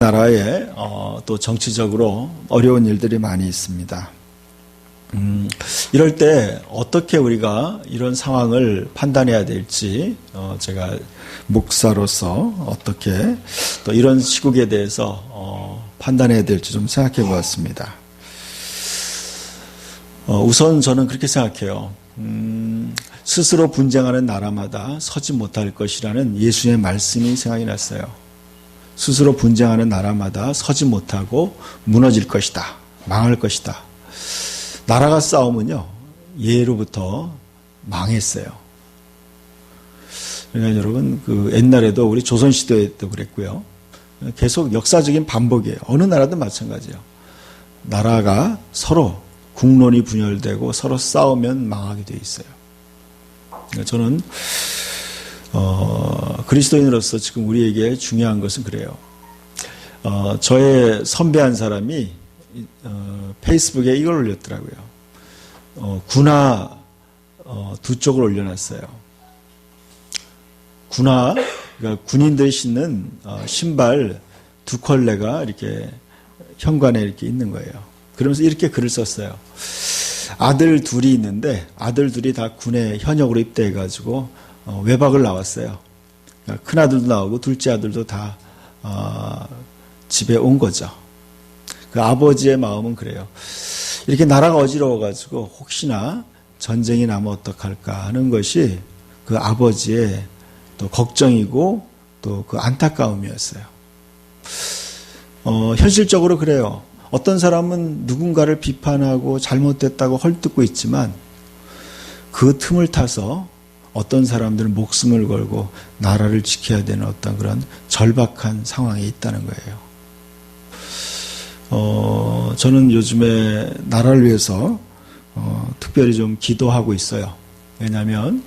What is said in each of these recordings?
나라에 또 정치적으로 어려운 일들이 많이 있습니다. 이럴 때 어떻게 우리가 이런 상황을 판단해야 될지 제가 목사로서 어떻게 또 이런 시국에 대해서 판단해야 될지 좀 생각해 보았습니다. 우선 저는 그렇게 생각해요. 스스로 분쟁하는 나라마다 서지 못할 것이라는 예수의 말씀이 생각이 났어요. 스스로 분쟁하는 나라마다 서지 못하고 무너질 것이다. 망할 것이다. 나라가 싸우면요, 예로부터 망했어요. 그러니까 여러분, 옛날에도 우리 조선시대에도 그랬고요. 계속 역사적인 반복이에요. 어느 나라도 마찬가지예요. 나라가 서로 국론이 분열되고 서로 싸우면 망하게 돼 있어요. 그러니까 저는, 그리스도인으로서 지금 우리에게 중요한 것은 그래요. 저의 선배 한 사람이 페이스북에 이걸 올렸더라고요. 군화 두 쪽을 올려놨어요. 군화, 그러니까 군인들이 신는 신발 두 컬레가 이렇게 현관에 이렇게 있는 거예요. 그러면서 이렇게 글을 썼어요. 아들 둘이 있는데 아들 둘이 다 군에 현역으로 입대해가지고 외박을 나왔어요. 그러니까 큰 아들도 나오고 둘째 아들도 다 집에 온 거죠. 그 아버지의 마음은 그래요. 이렇게 나라가 어지러워가지고 혹시나 전쟁이 나면 어떡할까 하는 것이 그 아버지의 또 걱정이고 또 그 안타까움이었어요. 현실적으로 그래요. 어떤 사람은 누군가를 비판하고 잘못됐다고 헐뜯고 있지만 그 틈을 타서 어떤 사람들은 목숨을 걸고 나라를 지켜야 되는 어떤 그런 절박한 상황에 있다는 거예요. 저는 요즘에 나라를 위해서 특별히 좀 기도하고 있어요. 왜냐하면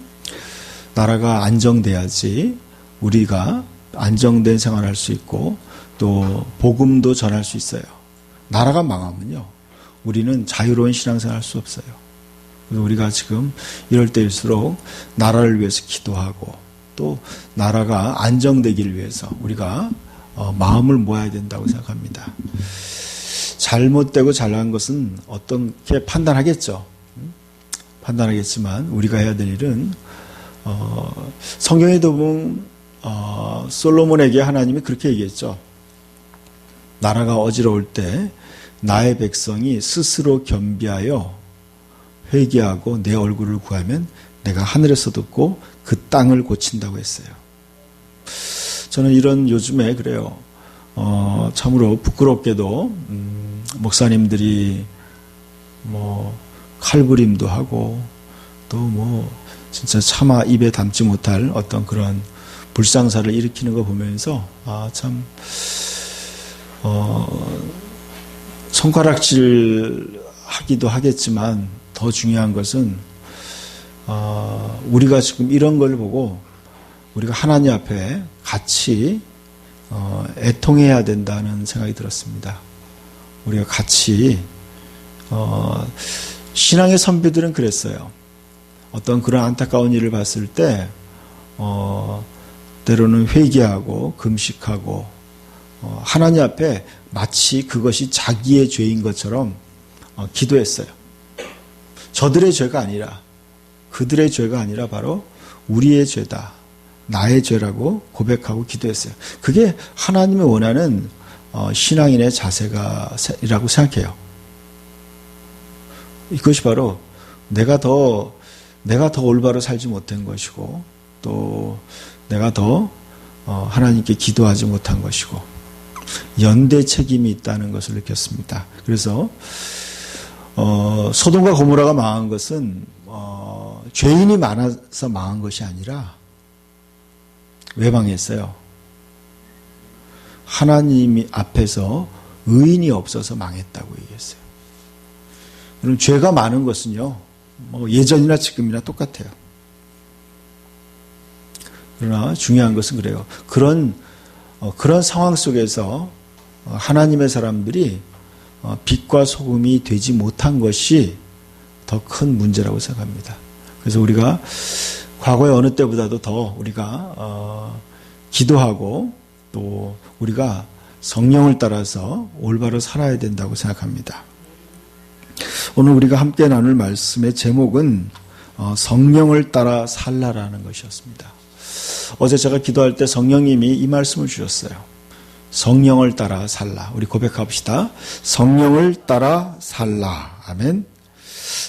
나라가 안정돼야지 우리가 안정된 생활을 할 수 있고 또 복음도 전할 수 있어요. 나라가 망하면요, 우리는 자유로운 신앙생활 할 수 없어요. 그래서 우리가 지금 이럴 때일수록 나라를 위해서 기도하고 또 나라가 안정되기를 위해서 우리가 마음을 모아야 된다고 생각합니다. 잘못되고 잘난 것은 어떻게 판단하겠죠. 판단하겠지만 우리가 해야 될 일은 성경에도 보면 솔로몬에게 하나님이 그렇게 얘기했죠. 나라가 어지러울 때 나의 백성이 스스로 겸비하여 회개하고 내 얼굴을 구하면 내가 하늘에서 듣고 그 땅을 고친다고 했어요. 저는 이런 요즘에 그래요. 참으로 부끄럽게도 목사님들이 칼부림도 하고 또 진짜 차마 입에 담지 못할 어떤 그런 불상사를 일으키는 거 보면서 참 손가락질 하기도 하겠지만 더 중요한 것은 우리가 지금 이런 걸 보고 우리가 하나님 앞에 같이 애통해야 된다는 생각이 들었습니다. 우리가 같이 신앙의 선배들은 그랬어요. 어떤 그런 안타까운 일을 봤을 때 때로는 회개하고 금식하고 하나님 앞에 마치 그것이 자기의 죄인 것처럼 기도했어요. 저들의 죄가 아니라 그들의 죄가 아니라 바로 우리의 죄다. 나의 죄라고 고백하고 기도했어요. 그게 하나님이 원하는 신앙인의 자세라고 생각해요. 이것이 바로 내가 더 올바로 살지 못한 것이고 또 내가 더 하나님께 기도하지 못한 것이고 연대 책임이 있다는 것을 느꼈습니다. 그래서 소돔과 고모라가 망한 것은 죄인이 많아서 망한 것이 아니라 왜 망했어요? 하나님 앞에서 의인이 없어서 망했다고 얘기했어요. 그럼 죄가 많은 것은요, 예전이나 지금이나 똑같아요. 그러나 중요한 것은 그래요. 그런 상황 속에서 하나님의 사람들이 빛과 소금이 되지 못한 것이 더 큰 문제라고 생각합니다. 그래서 우리가 과거의 어느 때보다도 더 우리가 기도하고 또 우리가 성령을 따라서 올바로 살아야 된다고 생각합니다. 오늘 우리가 함께 나눌 말씀의 제목은 성령을 따라 살라라는 것이었습니다. 어제 제가 기도할 때 성령님이 이 말씀을 주셨어요. 성령을 따라 살라. 우리 고백합시다. 성령을 따라 살라. 아멘.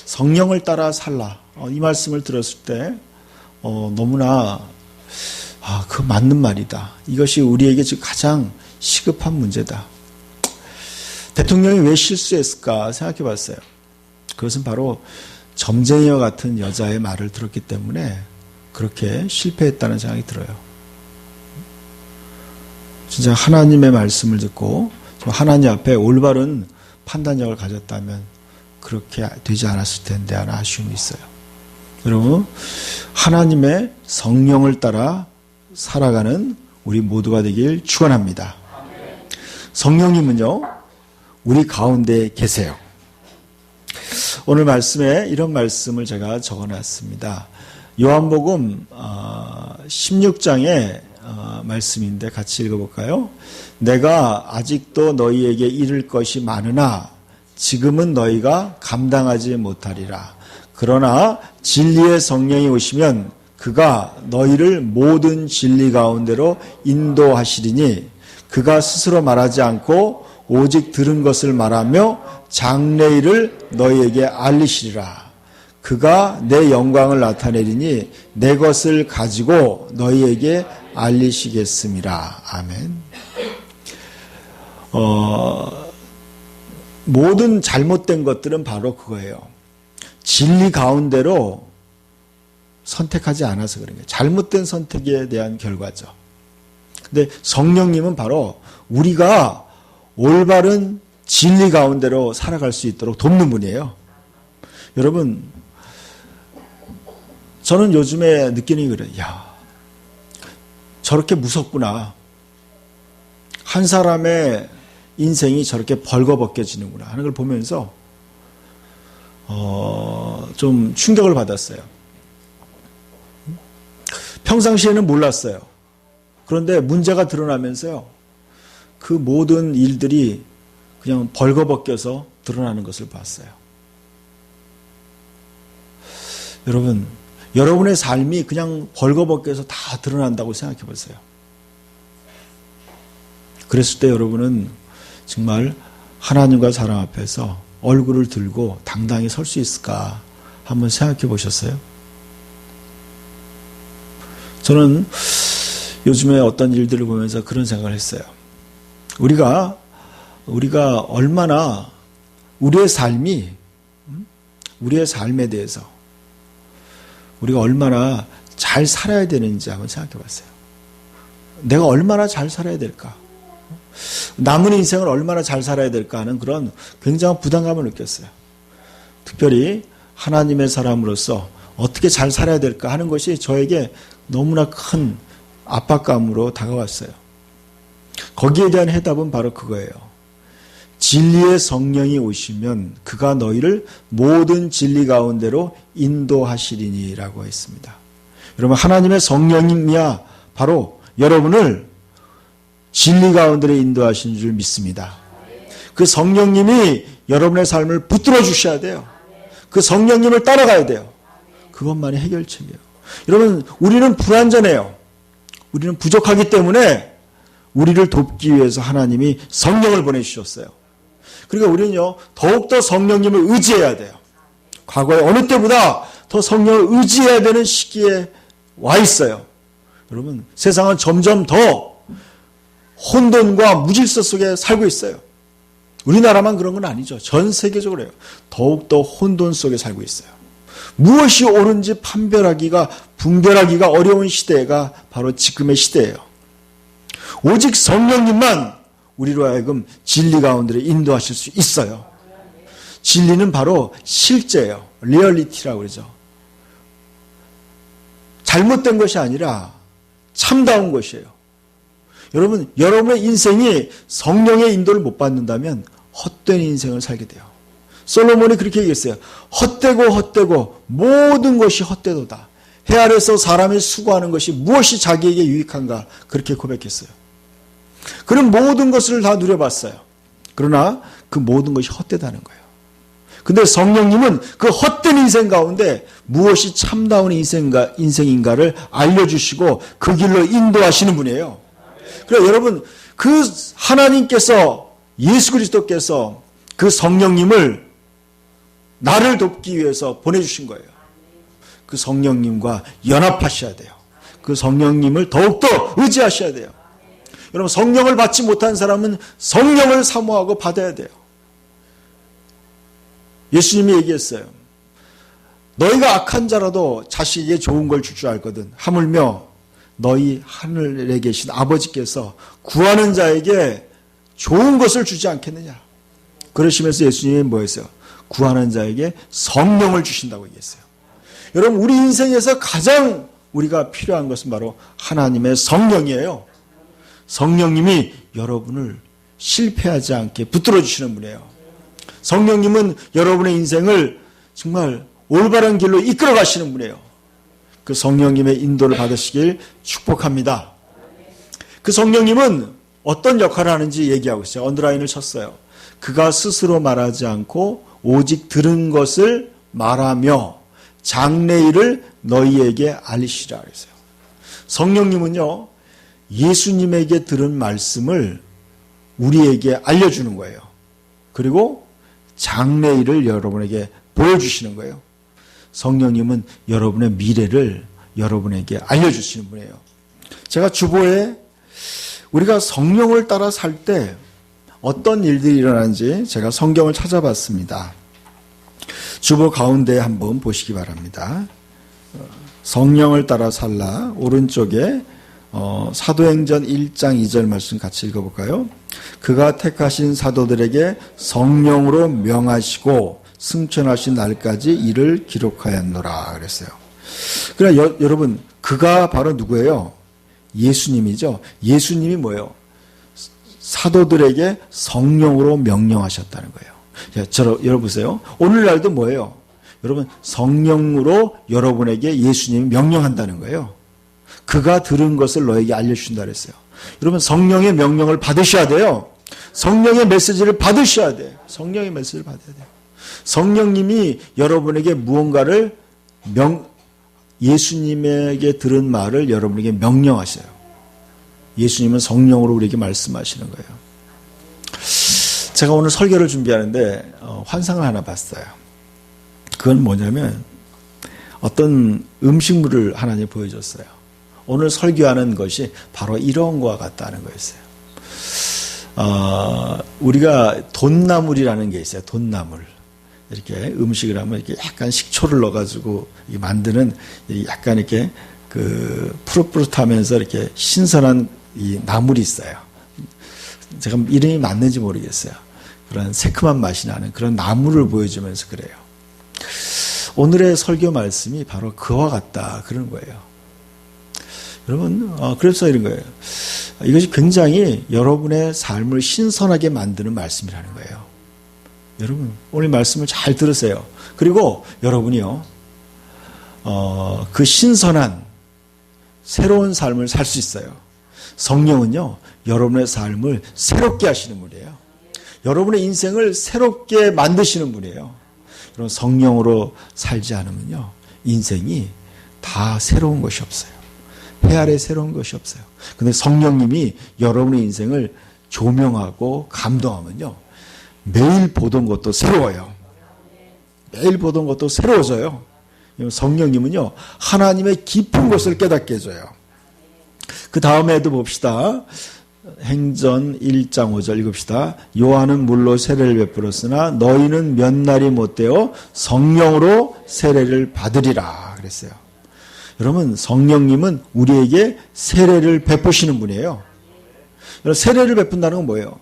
성령을 따라 살라. 이 말씀을 들었을 때 너무나 그 맞는 말이다. 이것이 우리에게 지금 가장 시급한 문제다. 대통령이 왜 실수했을까 생각해 봤어요. 그것은 바로 점쟁이와 같은 여자의 말을 들었기 때문에 그렇게 실패했다는 생각이 들어요. 진짜 하나님의 말씀을 듣고 하나님 앞에 올바른 판단력을 가졌다면 그렇게 되지 않았을 텐데 하는 아쉬움이 있어요. 여러분, 하나님의 성령을 따라 살아가는 우리 모두가 되길 축원합니다. 성령님은요, 우리 가운데 계세요. 오늘 말씀에 이런 말씀을 제가 적어놨습니다. 요한복음 16장의 말씀인데 같이 읽어볼까요? 내가 아직도 너희에게 이를 것이 많으나 지금은 너희가 감당하지 못하리라. 그러나 진리의 성령이 오시면 그가 너희를 모든 진리 가운데로 인도하시리니 그가 스스로 말하지 않고 오직 들은 것을 말하며 장래일을 너희에게 알리시리라. 그가 내 영광을 나타내리니 내 것을 가지고 너희에게 알리시겠음이라. 아멘. 모든 잘못된 것들은 바로 그거예요. 진리 가운데로 선택하지 않아서 그런 거예요. 잘못된 선택에 대한 결과죠. 근데 성령님은 바로 우리가 올바른 진리 가운데로 살아갈 수 있도록 돕는 분이에요. 여러분, 저는 요즘에 느끼는 게 그래요. 야, 저렇게 무섭구나. 한 사람의 인생이 저렇게 벌거벗겨지는구나 하는 걸 보면서 좀 충격을 받았어요. 평상시에는 몰랐어요. 그런데 문제가 드러나면서요, 그 모든 일들이 그냥 벌거벗겨서 드러나는 것을 봤어요. 여러분, 여러분의 삶이 그냥 벌거벗겨서 다 드러난다고 생각해 보세요. 그랬을 때 여러분은 정말 하나님과 사람 앞에서 얼굴을 들고 당당히 설 수 있을까 한번 생각해 보셨어요? 저는 요즘에 어떤 일들을 보면서 그런 생각을 했어요. 우리가 얼마나 우리의 삶에 대해서 우리가 얼마나 잘 살아야 되는지 한번 생각해 봤어요. 내가 얼마나 잘 살아야 될까? 남은 인생을 얼마나 잘 살아야 될까 하는 그런 굉장한 부담감을 느꼈어요. 특별히 하나님의 사람으로서 어떻게 잘 살아야 될까 하는 것이 저에게 너무나 큰 압박감으로 다가왔어요. 거기에 대한 해답은 바로 그거예요. 진리의 성령이 오시면 그가 너희를 모든 진리 가운데로 인도하시리니라고 했습니다. 여러분, 하나님의 성령님이야 바로 여러분을 진리 가운데로 인도하시는 줄 믿습니다. 그 성령님이 여러분의 삶을 붙들어 주셔야 돼요. 그 성령님을 따라가야 돼요. 그것만이 해결책이에요. 여러분, 우리는 불완전해요. 우리는 부족하기 때문에 우리를 돕기 위해서 하나님이 성령을 보내주셨어요. 그러니까 우리는요, 더욱더 성령님을 의지해야 돼요. 과거에 어느 때보다 더 성령을 의지해야 되는 시기에 와 있어요. 여러분, 세상은 점점 더 혼돈과 무질서 속에 살고 있어요. 우리나라만 그런 건 아니죠. 전 세계적으로 해요. 더욱더 혼돈 속에 살고 있어요. 무엇이 옳은지 판별하기가, 분별하기가 어려운 시대가 바로 지금의 시대예요. 오직 성령님만 우리로 하여금 진리 가운데로 인도하실 수 있어요. 진리는 바로 실제예요. 리얼리티라고 그러죠. 잘못된 것이 아니라 참다운 것이에요. 여러분, 여러분의 인생이 성령의 인도를 못 받는다면 헛된 인생을 살게 돼요. 솔로몬이 그렇게 얘기했어요. 헛되고 모든 것이 헛되도다. 해 아래서 사람이 수고하는 것이 무엇이 자기에게 유익한가 그렇게 고백했어요. 그는 모든 것을 다 누려봤어요. 그러나 그 모든 것이 헛되다는 거예요. 근데 성령님은 그 헛된 인생 가운데 무엇이 참다운 인생인가를 알려주시고 그 길로 인도하시는 분이에요. 그래서 여러분, 그 하나님께서, 예수 그리스도께서 그 성령님을 나를 돕기 위해서 보내주신 거예요. 그 성령님과 연합하셔야 돼요. 그 성령님을 더욱더 의지하셔야 돼요. 여러분, 성령을 받지 못한 사람은 성령을 사모하고 받아야 돼요. 예수님이 얘기했어요. 너희가 악한 자라도 자식에게 좋은 걸 줄 줄 알거든. 하물며 너희 하늘에 계신 아버지께서 구하는 자에게 좋은 것을 주지 않겠느냐. 그러시면서 예수님이 뭐였어요? 구하는 자에게 성령을 주신다고 얘기했어요. 여러분, 우리 인생에서 가장 우리가 필요한 것은 바로 하나님의 성령이에요. 성령님이 여러분을 실패하지 않게 붙들어 주시는 분이에요. 성령님은 여러분의 인생을 정말 올바른 길로 이끌어 가시는 분이에요. 그 성령님의 인도를 받으시길 축복합니다. 그 성령님은 어떤 역할을 하는지 얘기하고 있어요. 언더라인을 쳤어요. 그가 스스로 말하지 않고 오직 들은 것을 말하며 장래일을 너희에게 알리시라 그랬어요. 성령님은요, 예수님에게 들은 말씀을 우리에게 알려주는 거예요. 그리고 장래일을 여러분에게 보여주시는 거예요. 성령님은 여러분의 미래를 여러분에게 알려주시는 분이에요. 제가 주보에 우리가 성령을 따라 살 때 어떤 일들이 일어나는지 제가 성경을 찾아봤습니다. 주보 가운데 한번 보시기 바랍니다. 성령을 따라 살라 오른쪽에 사도행전 1장 2절 말씀 같이 읽어볼까요? 그가 택하신 사도들에게 성령으로 명하시고 승천하신 날까지 이를 기록하였노라 그랬어요. 그러나 여러분, 그가 바로 누구예요? 예수님이죠. 예수님이 뭐예요? 사도들에게 성령으로 명령하셨다는 거예요. 여러분 보세요. 오늘날도 뭐예요? 여러분, 성령으로 여러분에게 예수님이 명령한다는 거예요. 그가 들은 것을 너에게 알려주신다 그랬어요. 여러분, 성령의 명령을 받으셔야 돼요. 성령의 메시지를 받으셔야 돼요. 성령의 메시지를 받아야 돼요. 성령님이 여러분에게 무언가를 예수님에게 들은 말을 여러분에게 명령하셔요. 예수님은 성령으로 우리에게 말씀하시는 거예요. 제가 오늘 설교를 준비하는데 환상을 하나 봤어요. 그건 뭐냐면 어떤 음식물을 하나님 보여줬어요. 오늘 설교하는 것이 바로 이런 거와 같다는 거였어요. 우리가 돈나물이라는 게 있어요. 돈나물. 이렇게 음식을 하면 이렇게 약간 식초를 넣어가지고 만드는 약간 이렇게 그 푸릇푸릇하면서 이렇게 신선한 이 나물이 있어요. 제가 이름이 맞는지 모르겠어요. 그런 새콤한 맛이 나는 그런 나물을 보여주면서 그래요. 오늘의 설교 말씀이 바로 그와 같다 그런 거예요. 여러분, 그래서 이런 거예요. 이것이 굉장히 여러분의 삶을 신선하게 만드는 말씀이라는 거예요. 여러분, 오늘 말씀을 잘 들으세요. 그리고 여러분이요, 그 신선한 새로운 삶을 살 수 있어요. 성령은요, 여러분의 삶을 새롭게 하시는 분이에요. 여러분의 인생을 새롭게 만드시는 분이에요. 여러분, 성령으로 살지 않으면요, 인생이 다 새로운 것이 없어요. 해 아래 새로운 것이 없어요. 근데 성령님이 여러분의 인생을 조명하고 감동하면요, 매일 보던 것도 새로워요. 매일 보던 것도 새로워져요. 성령님은요, 하나님의 깊은 것을 깨닫게 해줘요. 그 다음에도 봅시다. 행전 1장 5절 읽읍시다. 요한은 물로 세례를 베풀었으나 너희는 몇 날이 못되어 성령으로 세례를 받으리라 그랬어요. 여러분, 성령님은 우리에게 세례를 베푸시는 분이에요. 여러분, 세례를 베푼다는 건 뭐예요?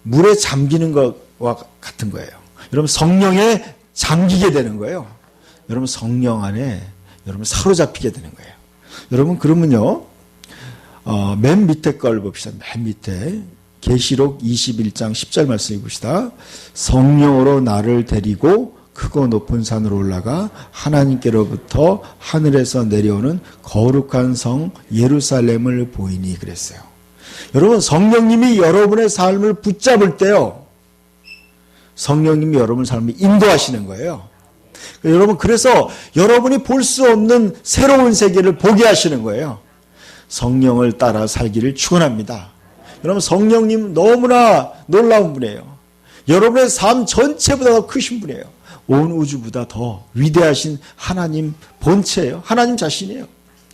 물에 잠기는 것과 같은 거예요. 여러분, 성령에 잠기게 되는 거예요. 여러분, 성령 안에 여러분 사로잡히게 되는 거예요. 여러분, 그러면요, 맨 밑에 걸 봅시다. 맨 밑에 계시록 21장 10절 말씀 읽읍시다. 성령으로 나를 데리고 크고 높은 산으로 올라가 하나님께로부터 하늘에서 내려오는 거룩한 성 예루살렘을 보이니 그랬어요. 여러분, 성령님이 여러분의 삶을 붙잡을 때요, 성령님이 여러분의 삶을 인도하시는 거예요. 여러분, 그래서 여러분이 볼 수 없는 새로운 세계를 보게 하시는 거예요. 성령을 따라 살기를 축원합니다. 여러분, 성령님 너무나 놀라운 분이에요. 여러분의 삶 전체보다 더 크신 분이에요. 온 우주보다 더 위대하신 하나님 본체예요. 하나님 자신이에요.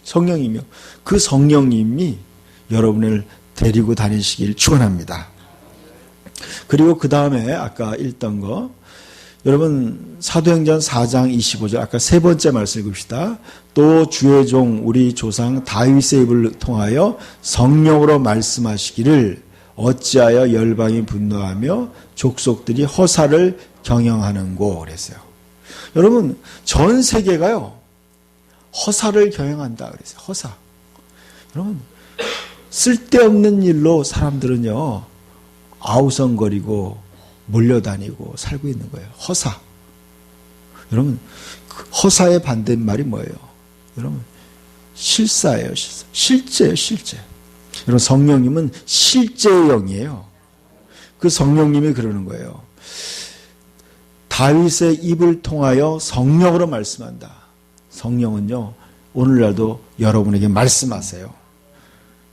성령이며 그 성령님이 여러분을 데리고 다니시길 축원합니다. 그리고 그 다음에 아까 읽던 거, 여러분 사도행전 4장 25절 아까 세 번째 말씀 읽읍시다. 또 주의 종 우리 조상 다윗의 입을 통하여 성령으로 말씀하시기를 어찌하여 열방이 분노하며 족속들이 허사를 경영하는고 그랬어요. 여러분, 전 세계가요 허사를 경영한다 그랬어요. 허사. 여러분, 쓸데없는 일로 사람들은요 아우성거리고 몰려다니고 살고 있는 거예요. 허사. 여러분, 허사의 반대말이 뭐예요? 여러분, 실사예요. 실사. 실제예요. 실제. 여러분, 성령님은 실제의 영이에요. 그 성령님이 그러는 거예요. 다윗의 입을 통하여 성령으로 말씀한다. 성령은요 오늘날도 여러분에게 말씀하세요.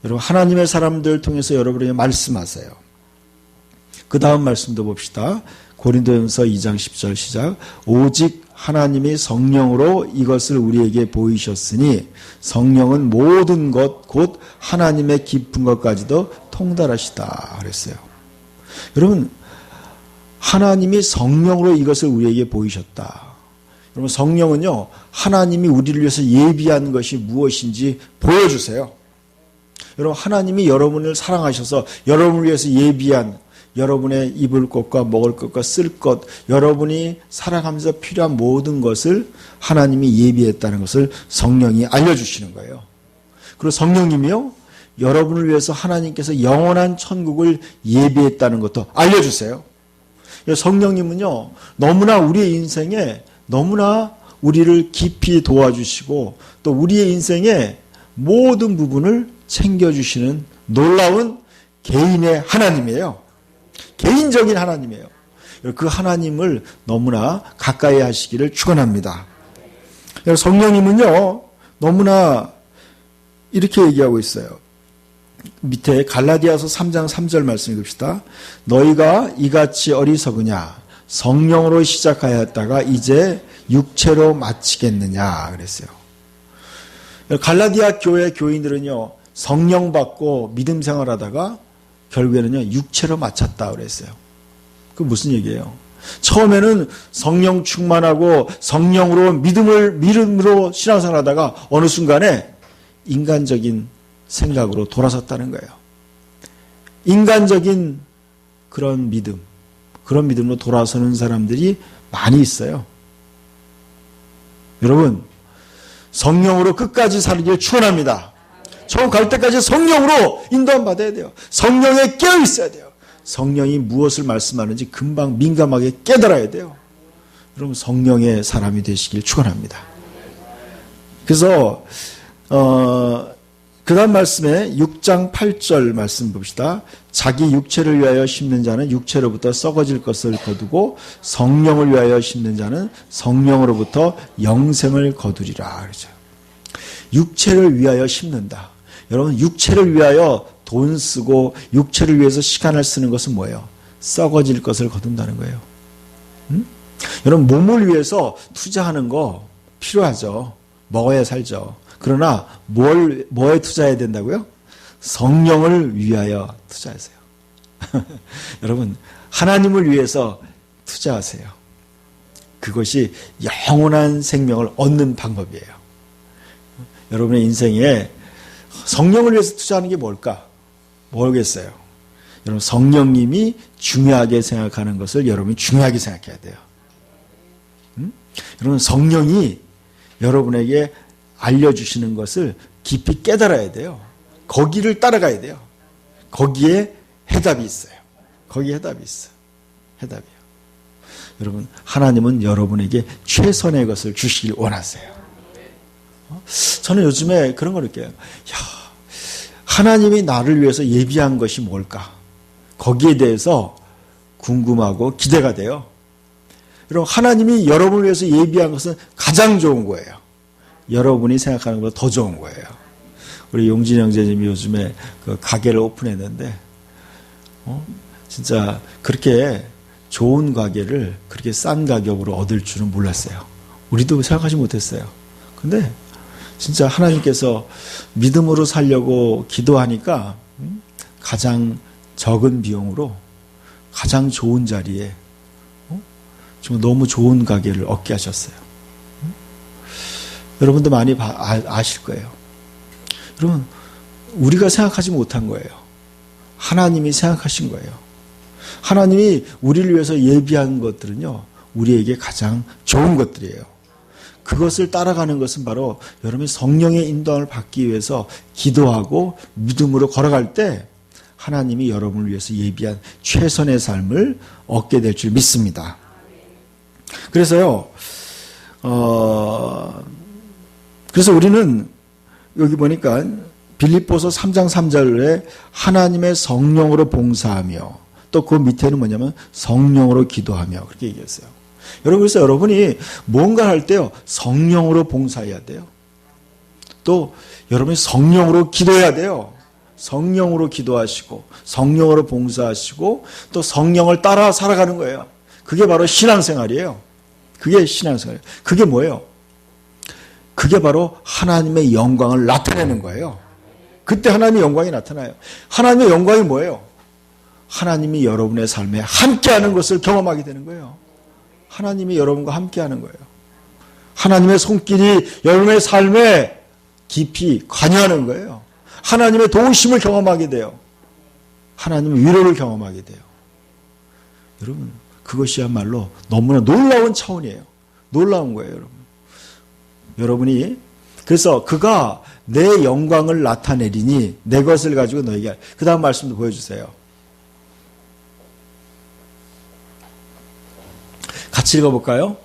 여러분, 하나님의 사람들 통해서 여러분에게 말씀하세요. 그 다음 말씀도 봅시다. 고린도전서 2장 10절 시작. 오직 하나님이 성령으로 이것을 우리에게 보이셨으니 성령은 모든 것 곧 하나님의 깊은 것까지도 통달하시다 그랬어요. 여러분, 하나님이 성령으로 이것을 우리에게 보이셨다. 여러분, 성령은요 하나님이 우리를 위해서 예비한 것이 무엇인지 보여주세요. 여러분, 하나님이 여러분을 사랑하셔서 여러분을 위해서 예비한 여러분의 입을 것과 먹을 것과 쓸 것, 여러분이 살아가면서 필요한 모든 것을 하나님이 예비했다는 것을 성령이 알려주시는 거예요. 그리고 성령님이요 여러분을 위해서 하나님께서 영원한 천국을 예비했다는 것도 알려주세요. 성령님은요 너무나 우리의 인생에 너무나 우리를 깊이 도와주시고 또 우리의 인생의 모든 부분을 챙겨주시는 놀라운 개인의 하나님이에요. 개인적인 하나님이에요. 그 하나님을 너무나 가까이 하시기를 축원합니다. 성령님은요 너무나 이렇게 얘기하고 있어요. 밑에 갈라디아서 3장 3절 말씀 읽읍시다. 너희가 이같이 어리석으냐 성령으로 시작하였다가 이제 육체로 마치겠느냐 그랬어요. 갈라디아 교회 교인들은요 성령 받고 믿음 생활하다가 결국에는요 육체로 마쳤다 그랬어요. 그 무슨 얘기예요? 처음에는 성령 충만하고 성령으로 믿음으로 신앙생활하다가 어느 순간에 인간적인 생각으로 돌아섰다는 거예요. 인간적인 그런 믿음으로 돌아서는 사람들이 많이 있어요. 여러분, 성령으로 끝까지 살기를 축원합니다. 저 갈 때까지 성령으로 인도함 받아야 돼요. 성령에 깨어 있어야 돼요. 성령이 무엇을 말씀하는지 금방 민감하게 깨달아야 돼요. 여러분, 성령의 사람이 되시길 축원합니다. 그래서 그 다음 말씀에 6장 8절 말씀 봅시다. 자기 육체를 위하여 심는 자는 육체로부터 썩어질 것을 거두고 성령을 위하여 심는 자는 성령으로부터 영생을 거두리라 그러죠. 육체를 위하여 심는다. 여러분, 육체를 위하여 돈 쓰고 육체를 위해서 시간을 쓰는 것은 뭐예요? 썩어질 것을 거둔다는 거예요. 여러분, 몸을 위해서 투자하는 거 필요하죠. 먹어야 살죠. 그러나 뭐에 투자해야 된다고요? 성령을 위하여 투자하세요. 여러분, 하나님을 위해서 투자하세요. 그것이 영원한 생명을 얻는 방법이에요. 여러분의 인생에 성령을 위해서 투자하는 게 뭘까? 모르겠어요. 여러분, 성령님이 중요하게 생각하는 것을 여러분이 중요하게 생각해야 돼요. 여러분, 성령이 여러분에게 알려주시는 것을 깊이 깨달아야 돼요. 거기를 따라가야 돼요. 거기에 해답이 있어요. 거기에 해답이 있어요. 해답이요. 여러분, 하나님은 여러분에게 최선의 것을 주시길 원하세요. 저는 요즘에 그런 걸 느껴요. 하나님이 나를 위해서 예비한 것이 뭘까? 거기에 대해서 궁금하고 기대가 돼요. 여러분, 하나님이 여러분을 위해서 예비한 것은 가장 좋은 거예요. 여러분이 생각하는 것보다 더 좋은 거예요. 우리 용진 형제님이 요즘에 그 가게를 오픈했는데, 진짜 그렇게 좋은 가게를 그렇게 싼 가격으로 얻을 줄은 몰랐어요. 우리도 생각하지 못했어요. 근데 진짜 하나님께서 믿음으로 살려고 기도하니까 가장 적은 비용으로 가장 좋은 자리에 정말 너무 좋은 가게를 얻게 하셨어요. 여러분도 많이 아실 거예요. 여러분, 우리가 생각하지 못한 거예요. 하나님이 생각하신 거예요. 하나님이 우리를 위해서 예비한 것들은요, 우리에게 가장 좋은 것들이에요. 그것을 따라가는 것은 바로 여러분이 성령의 인도함을 받기 위해서 기도하고 믿음으로 걸어갈 때 하나님이 여러분을 위해서 예비한 최선의 삶을 얻게 될 줄 믿습니다. 그래서요, 그래서 우리는 여기 보니까 빌립보서 3장 3절에 하나님의 성령으로 봉사하며 또 그 밑에는 뭐냐면 성령으로 기도하며 그렇게 얘기했어요. 여러분, 그래서 여러분이 뭔가 할 때요, 성령으로 봉사해야 돼요. 또 여러분이 성령으로 기도해야 돼요. 성령으로 기도하시고 성령으로 봉사하시고 또 성령을 따라 살아가는 거예요. 그게 바로 신앙생활이에요. 그게 신앙생활이에요. 그게 뭐예요? 그게 바로 하나님의 영광을 나타내는 거예요. 그때 하나님의 영광이 나타나요. 하나님의 영광이 뭐예요? 하나님이 여러분의 삶에 함께하는 것을 경험하게 되는 거예요. 하나님이 여러분과 함께하는 거예요. 하나님의 손길이 여러분의 삶에 깊이 관여하는 거예요. 하나님의 도우심을 경험하게 돼요. 하나님의 위로를 경험하게 돼요. 여러분, 그것이야말로 너무나 놀라운 차원이에요. 놀라운 거예요, 여러분. 여러분이 그래서 그가 내 영광을 나타내리니 내 것을 가지고 너에게 그 다음 말씀도 보여주세요. 같이 읽어볼까요?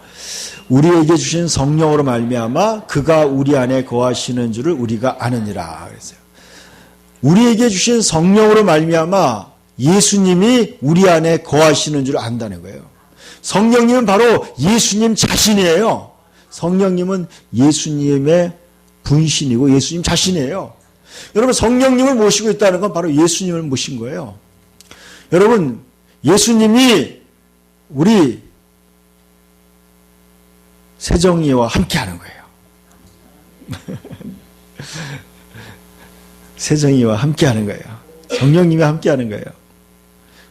우리에게 주신 성령으로 말미암아 그가 우리 안에 거하시는 줄을 우리가 아느니라 그랬어요. 우리에게 주신 성령으로 말미암아 예수님이 우리 안에 거하시는 줄 안다는 거예요. 성령님은 바로 예수님 자신이에요. 성령님은 예수님의 분신이고 예수님 자신이에요. 여러분, 성령님을 모시고 있다는 건 바로 예수님을 모신 거예요. 여러분, 예수님이 우리 세정이와 함께하는 거예요. 세정이와 함께하는 거예요. 성령님이 함께하는 거예요.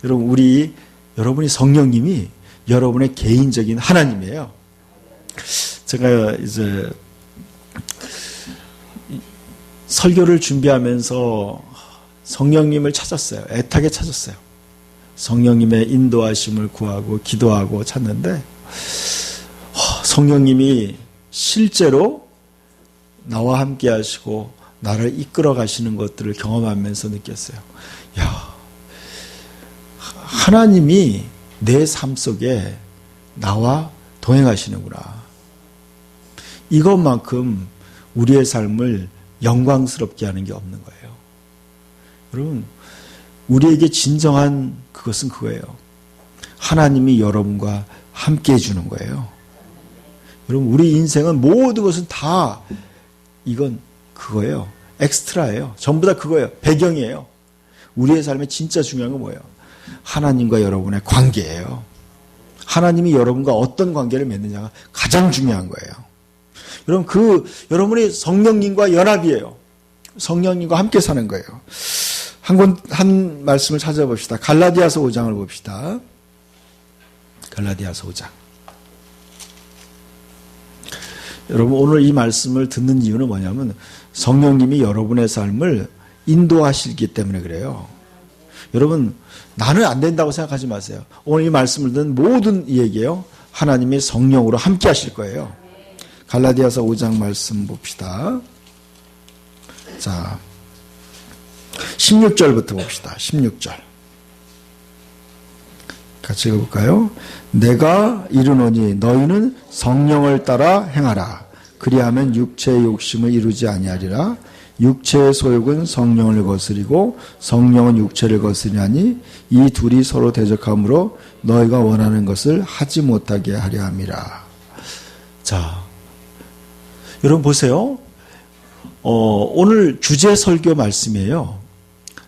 여러분, 여러분이 성령님이 여러분의 개인적인 하나님이에요. 제가 이제 설교를 준비하면서 성령님을 찾았어요. 애타게 찾았어요. 성령님의 인도하심을 구하고 기도하고 찾는데 성령님이 실제로 나와 함께 하시고 나를 이끌어 가시는 것들을 경험하면서 느꼈어요. 야, 하나님이 내 삶 속에 나와 동행하시는구나. 이것만큼 우리의 삶을 영광스럽게 하는 게 없는 거예요. 여러분, 우리에게 진정한 그것은 그거예요. 하나님이 여러분과 함께 해주는 거예요. 여러분, 우리 인생은 모든 것은 다 이건 그거예요. 엑스트라예요. 전부 다 그거예요. 배경이에요. 우리의 삶에 진짜 중요한 건 뭐예요? 하나님과 여러분의 관계예요. 하나님이 여러분과 어떤 관계를 맺느냐가 가장 중요한 거예요. 여러분, 여러분이 성령님과 연합이에요. 성령님과 함께 사는 거예요. 한 말씀을 찾아봅시다. 갈라디아서 5장을 봅시다. 갈라디아서 5장. 여러분, 오늘 이 말씀을 듣는 이유는 뭐냐면 성령님이 여러분의 삶을 인도하시기 때문에 그래요. 여러분, 나는 안 된다고 생각하지 마세요. 오늘 이 말씀을 듣는 모든 이에게요, 하나님이 성령으로 함께 하실 거예요. 갈라디아서 5장 말씀 봅시다. 자, 16절부터 봅시다. 16절. 같이 읽어볼까요? 내가 이르노니 너희는 성령을 따라 행하라. 그리하면 육체의 욕심을 이루지 아니하리라. 육체의 소욕은 성령을 거스리고 성령은 육체를 거스리나니 이 둘이 서로 대적함으로 너희가 원하는 것을 하지 못하게 하려 함이라. 자, 여러분 보세요. 오늘 주제 설교 말씀이에요.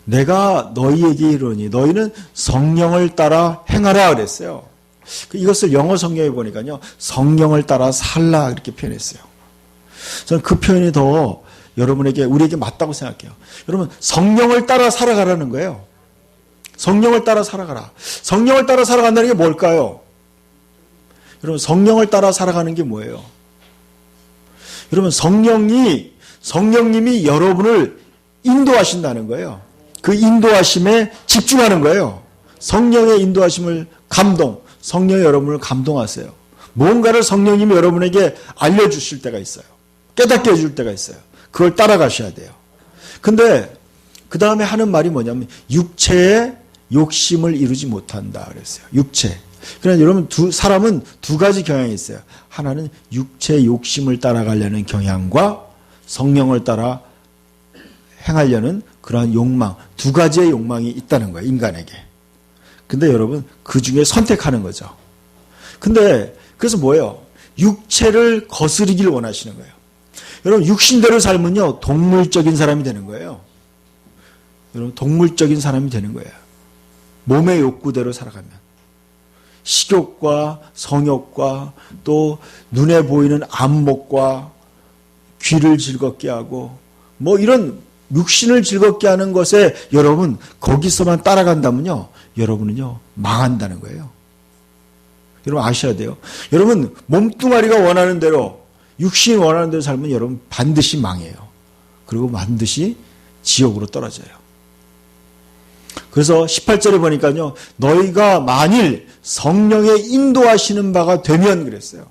내가 너희에게 이르노니 너희는 성령을 따라 행하라 그랬어요. 이것을 영어 성경에 보니까요, 성령을 따라 살라 이렇게 표현했어요. 저는 그 표현이 더 우리에게 맞다고 생각해요. 여러분, 성령을 따라 살아가라는 거예요. 성령을 따라 살아가라. 성령을 따라 살아간다는 게 뭘까요? 여러분, 성령을 따라 살아가는 게 뭐예요? 여러분, 성령님이 여러분을 인도하신다는 거예요. 그 인도하심에 집중하는 거예요. 성령의 인도하심을 성령이 여러분을 감동하세요. 뭔가를 성령님이 여러분에게 알려주실 때가 있어요. 깨닫게 해줄 때가 있어요. 그걸 따라가셔야 돼요. 근데 그 다음에 하는 말이 뭐냐면 육체의 욕심을 이루지 못한다 그랬어요. 육체. 그러나 여러분, 사람은 두 가지 경향이 있어요. 하나는 육체의 욕심을 따라가려는 경향과 성령을 따라 행하려는 그러한 욕망, 두 가지의 욕망이 있다는 거예요, 인간에게. 근데 여러분, 그 중에 선택하는 거죠. 근데 그래서 뭐예요? 육체를 거스르길 원하시는 거예요. 여러분, 육신대로 살면요, 동물적인 사람이 되는 거예요. 여러분, 동물적인 사람이 되는 거예요. 몸의 욕구대로 살아가면. 식욕과 성욕과 또 눈에 보이는 안목과 귀를 즐겁게 하고 뭐 이런 육신을 즐겁게 하는 것에 여러분 거기서만 따라간다면요, 여러분은요 망한다는 거예요. 여러분 아셔야 돼요. 여러분 몸뚱아리가 원하는 대로, 육신이 원하는 대로 살면 여러분 반드시 망해요. 그리고 반드시 지옥으로 떨어져요. 그래서 18절에 보니까요, 너희가 만일 성령의 인도하시는 바가 되면 그랬어요.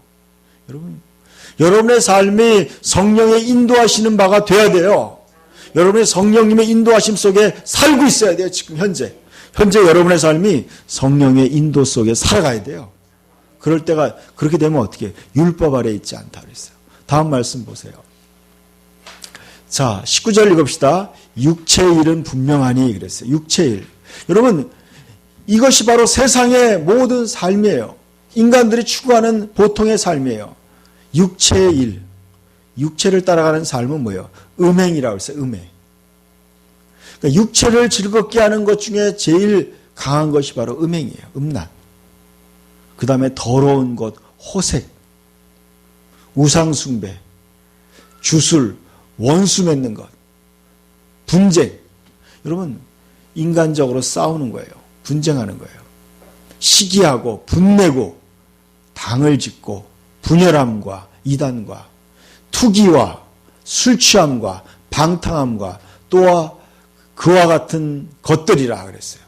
여러분의 삶이 성령의 인도하시는 바가 돼야 돼요. 여러분의 성령님의 인도하심 속에 살고 있어야 돼요. 지금 현재 여러분의 삶이 성령의 인도 속에 살아가야 돼요. 그럴 때가, 그렇게 되면 어떻게 해요? 율법 아래 있지 않다 그랬어요. 다음 말씀 보세요. 자, 19절 읽읍시다. 육체의 일은 분명하니 그랬어요. 육체의 일. 여러분, 이것이 바로 세상의 모든 삶이에요. 인간들이 추구하는 보통의 삶이에요. 육체의 일. 육체를 따라가는 삶은 뭐예요? 음행이라고 했어요. 음행. 그러니까 육체를 즐겁게 하는 것 중에 제일 강한 것이 바로 음행이에요. 음란. 그 다음에 더러운 것, 호색, 우상숭배, 주술, 원수 맺는 것, 분쟁. 여러분, 인간적으로 싸우는 거예요. 분쟁하는 거예요. 시기하고 분내고 당을 짓고 분열함과 이단과 투기와 술 취함과 방탕함과 또 그와 같은 것들이라 그랬어요.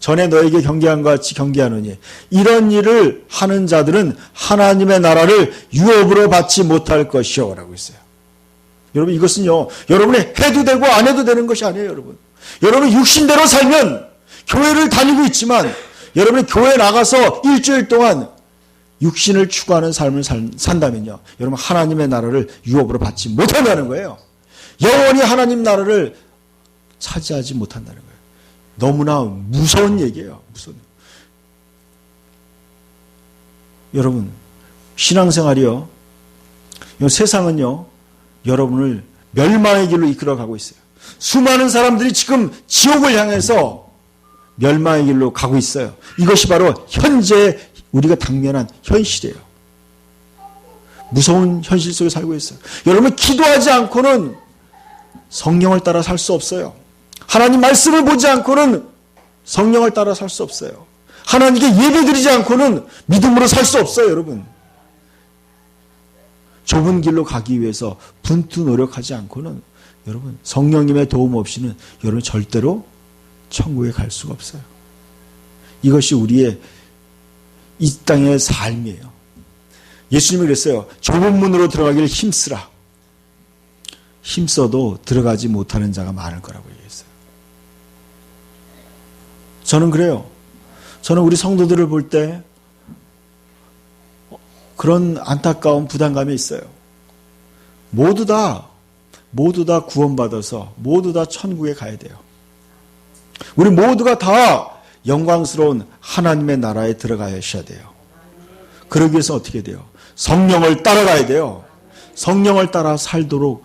전에 너에게 경계한 것 같이 경계하노니 이런 일을 하는 자들은 하나님의 나라를 유업으로 받지 못할 것이요 라고 했어요. 여러분, 이것은요, 여러분이 해도 되고 안 해도 되는 것이 아니에요. 여러분 육신대로 살면 교회를 다니고 있지만 여러분이 교회 나가서 일주일 동안 육신을 추구하는 삶을 산다면요, 여러분 하나님의 나라를 유업으로 받지 못한다는 거예요. 영원히 하나님 나라를 차지하지 못한다는 거예요. 너무나 무서운 얘기예요. 무서운. 여러분, 신앙생활이요, 세상은요 여러분을 멸망의 길로 이끌어가고 있어요. 수많은 사람들이 지금 지옥을 향해서 멸망의 길로 가고 있어요. 이것이 바로 현재 우리가 당면한 현실이에요. 무서운 현실 속에 살고 있어요. 여러분, 기도하지 않고는 성령을 따라 살 수 없어요. 하나님 말씀을 보지 않고는 성령을 따라 살 수 없어요. 하나님께 예배드리지 않고는 믿음으로 살 수 없어요. 여러분, 좁은 길로 가기 위해서 분투 노력하지 않고는 여러분 성령님의 도움 없이는 여러분 절대로 천국에 갈 수가 없어요. 이것이 우리의 이 땅의 삶이에요. 예수님이 그랬어요. 좁은 문으로 들어가기를 힘쓰라. 힘써도 들어가지 못하는 자가 많을 거라고 얘기했어요. 저는 그래요. 저는 우리 성도들을 볼 때 그런 안타까운 부담감이 있어요. 모두 다 모두 다 구원받아서 모두 다 천국에 가야 돼요. 우리 모두가 다 영광스러운 하나님의 나라에 들어가셔야 돼요. 그러기 위해서 어떻게 돼요? 성령을 따라가야 돼요. 성령을 따라 살도록.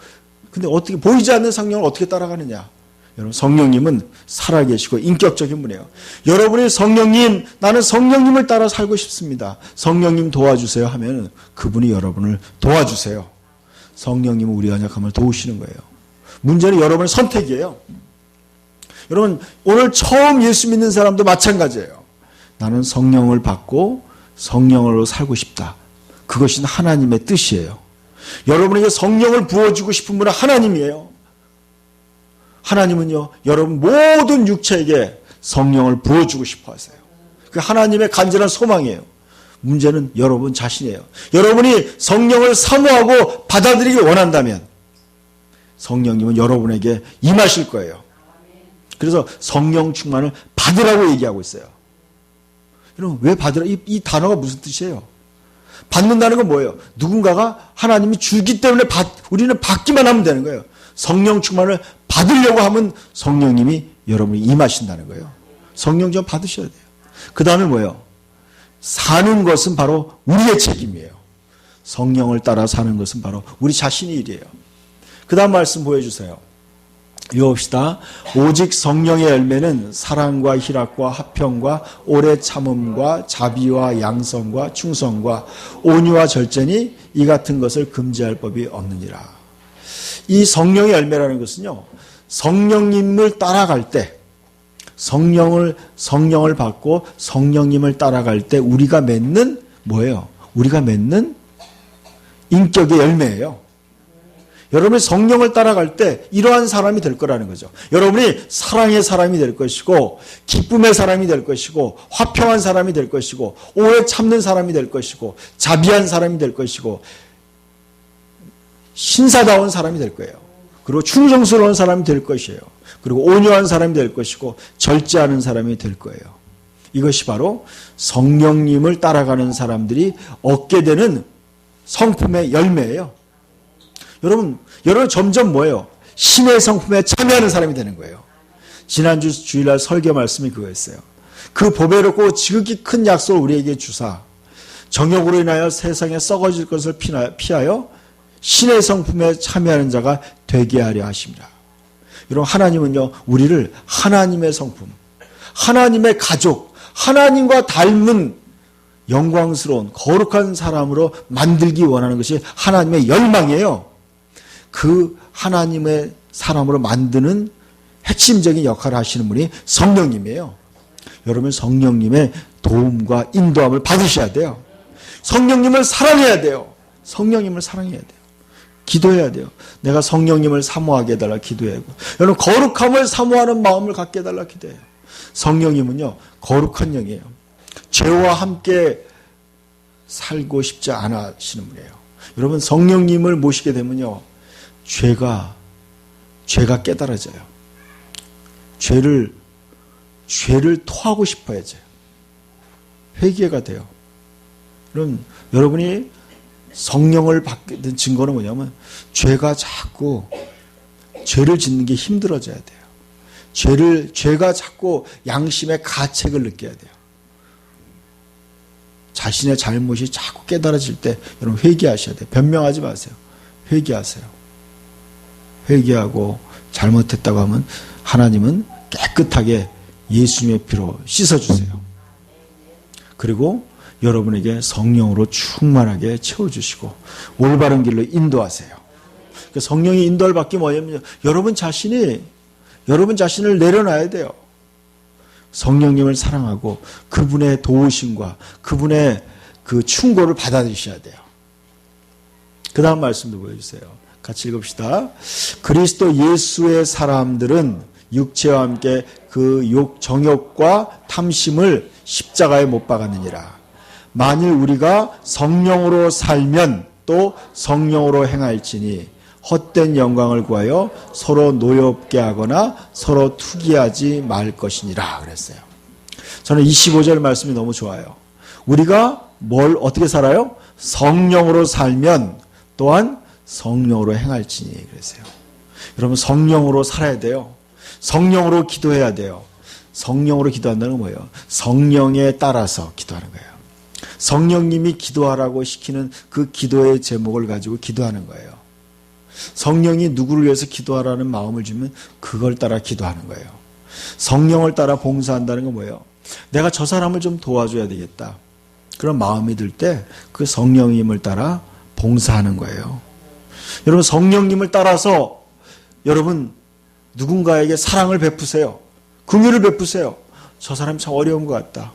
근데 어떻게 보이지 않는 성령을 어떻게 따라가느냐? 여러분, 성령님은 살아계시고 인격적인 분이에요. 여러분이 성령님, 나는 성령님을 따라 살고 싶습니다. 성령님 도와주세요 하면 그분이 여러분을 도와주세요. 성령님은 우리 연약함을 도우시는 거예요. 문제는 여러분의 선택이에요. 여러분, 오늘 처음 예수 믿는 사람도 마찬가지예요. 나는 성령을 받고 성령으로 살고 싶다. 그것이 하나님의 뜻이에요. 여러분에게 성령을 부어주고 싶은 분은 하나님이에요. 하나님은요, 여러분 모든 육체에게 성령을 부어주고 싶어 하세요. 그 하나님의 간절한 소망이에요. 문제는 여러분 자신이에요. 여러분이 성령을 사모하고 받아들이기 원한다면 성령님은 여러분에게 임하실 거예요. 그래서 성령 충만을 받으라고 얘기하고 있어요. 여러분, 왜 받으라? 이 단어가 무슨 뜻이에요? 받는다는 건 뭐예요? 누군가가 하나님이 주기 때문에 우리는 받기만 하면 되는 거예요. 성령 충만을 받으려고 하면 성령님이 여러분이 임하신다는 거예요. 성령 좀 받으셔야 돼요. 그 다음에 뭐예요? 사는 것은 바로 우리의 책임이에요. 성령을 따라 사는 것은 바로 우리 자신의 일이에요. 그 다음 말씀 보여주세요. 읽어봅시다. 오직 성령의 열매는 사랑과 희락과 화평과 오래 참음과 자비와 양성과 충성과 온유와 절제니 이 같은 것을 금지할 법이 없느니라. 이 성령의 열매라는 것은요, 성령님을 따라갈 때, 성령을 받고 성령님을 따라갈 때 우리가 맺는 뭐예요? 우리가 맺는 인격의 열매예요. 여러분이 성령을 따라갈 때 이러한 사람이 될 거라는 거죠. 여러분이 사랑의 사람이 될 것이고, 기쁨의 사람이 될 것이고, 화평한 사람이 될 것이고, 오래 참는 사람이 될 것이고, 자비한 사람이 될 것이고, 신사다운 사람이 될 거예요. 그리고 충성스러운 사람이 될 것이에요. 그리고 온유한 사람이 될 것이고, 절제하는 사람이 될 거예요. 이것이 바로 성령님을 따라가는 사람들이 얻게 되는 성품의 열매예요. 여러분 점점 뭐예요? 신의 성품에 참여하는 사람이 되는 거예요. 지난주 주일날 설교 말씀이 그거였어요. 그 보배롭고 지극히 큰 약속을 우리에게 주사 정욕으로 인하여 세상에 썩어질 것을 피하여 신의 성품에 참여하는 자가 되게 하려 하십니다. 여러분, 하나님은요, 우리를 하나님의 성품, 하나님의 가족, 하나님과 닮은 영광스러운 거룩한 사람으로 만들기 원하는 것이 하나님의 열망이에요. 그 하나님의 사람으로 만드는 핵심적인 역할을 하시는 분이 성령님이에요. 여러분, 성령님의 도움과 인도함을 받으셔야 돼요. 성령님을 사랑해야 돼요. 성령님을 사랑해야 돼요. 기도해야 돼요. 내가 성령님을 사모하게 해달라 기도해야 하고, 여러분 거룩함을 사모하는 마음을 갖게 해달라 기도해요. 성령님은요, 거룩한 영이에요. 죄와 함께 살고 싶지 않아 하시는 분이에요. 여러분, 성령님을 모시게 되면요, 죄가 깨달아져요. 죄를 토하고 싶어야죠. 회개가 돼요. 여러분이 성령을 받게 된 증거는 뭐냐면, 죄가 자꾸 죄를 짓는 게 힘들어져야 돼요. 죄가 자꾸 양심의 가책을 느껴야 돼요. 자신의 잘못이 자꾸 깨달아질 때 여러분 회개하셔야 돼요. 변명하지 마세요. 회개하세요. 회개하고 잘못했다고 하면 하나님은 깨끗하게 예수님의 피로 씻어주세요. 그리고 여러분에게 성령으로 충만하게 채워주시고 올바른 길로 인도하세요. 성령의 인도를 받기 뭐냐면 여러분 자신을 내려놔야 돼요. 성령님을 사랑하고 그분의 도우심과 그분의 그 충고를 받아들이셔야 돼요. 그 다음 말씀도 보여주세요. 같이 읽읍시다. 그리스도 예수의 사람들은 육체와 함께 그 정욕과 탐심을 십자가에 못 박았느니라. 만일 우리가 성령으로 살면 또 성령으로 행할지니 헛된 영광을 구하여 서로 노엽게 하거나 서로 투기하지 말 것이니라 그랬어요. 저는 25절 말씀이 너무 좋아요. 우리가 어떻게 살아요? 성령으로 살면 또한 성령으로 행할지니 그랬어요. 여러분 성령으로 살아야 돼요. 성령으로 기도해야 돼요. 성령으로 기도한다는 건 뭐예요? 성령에 따라서 기도하는 거예요. 성령님이 기도하라고 시키는 그 기도의 제목을 가지고 기도하는 거예요. 성령이 누구를 위해서 기도하라는 마음을 주면 그걸 따라 기도하는 거예요. 성령을 따라 봉사한다는 건 뭐예요? 내가 저 사람을 좀 도와줘야 되겠다. 그런 마음이 들 때 그 성령님을 따라 봉사하는 거예요. 여러분 성령님을 따라서 여러분 누군가에게 사랑을 베푸세요. 긍휼을 베푸세요. 저 사람 참 어려운 것 같다.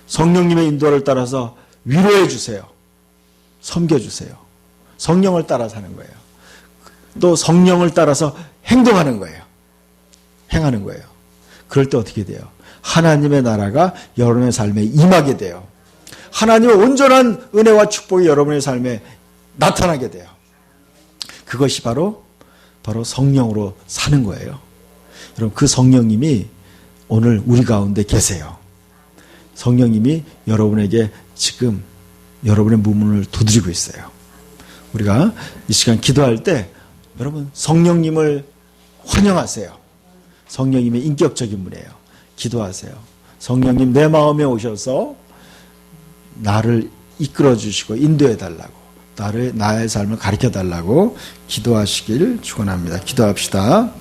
성령님의 인도를 따라서 위로해 주세요. 섬겨주세요. 성령을 따라 사는 거예요. 또 성령을 따라서 행동하는 거예요. 행하는 거예요. 그럴 때 어떻게 돼요? 하나님의 나라가 여러분의 삶에 임하게 돼요. 하나님의 온전한 은혜와 축복이 여러분의 삶에 나타나게 돼요. 그것이 바로 성령으로 사는 거예요. 여러분 그 성령님이 오늘 우리 가운데 계세요. 성령님이 여러분에게 지금 여러분의 문을 두드리고 있어요. 우리가 이 시간 기도할 때 여러분 성령님을 환영하세요. 성령님의 인격적인 분이에요. 기도하세요. 성령님 내 마음에 오셔서 나를 이끌어 주시고 인도해 달라고 나의 삶을 가르쳐 달라고 기도하시길 축원합니다. 기도합시다.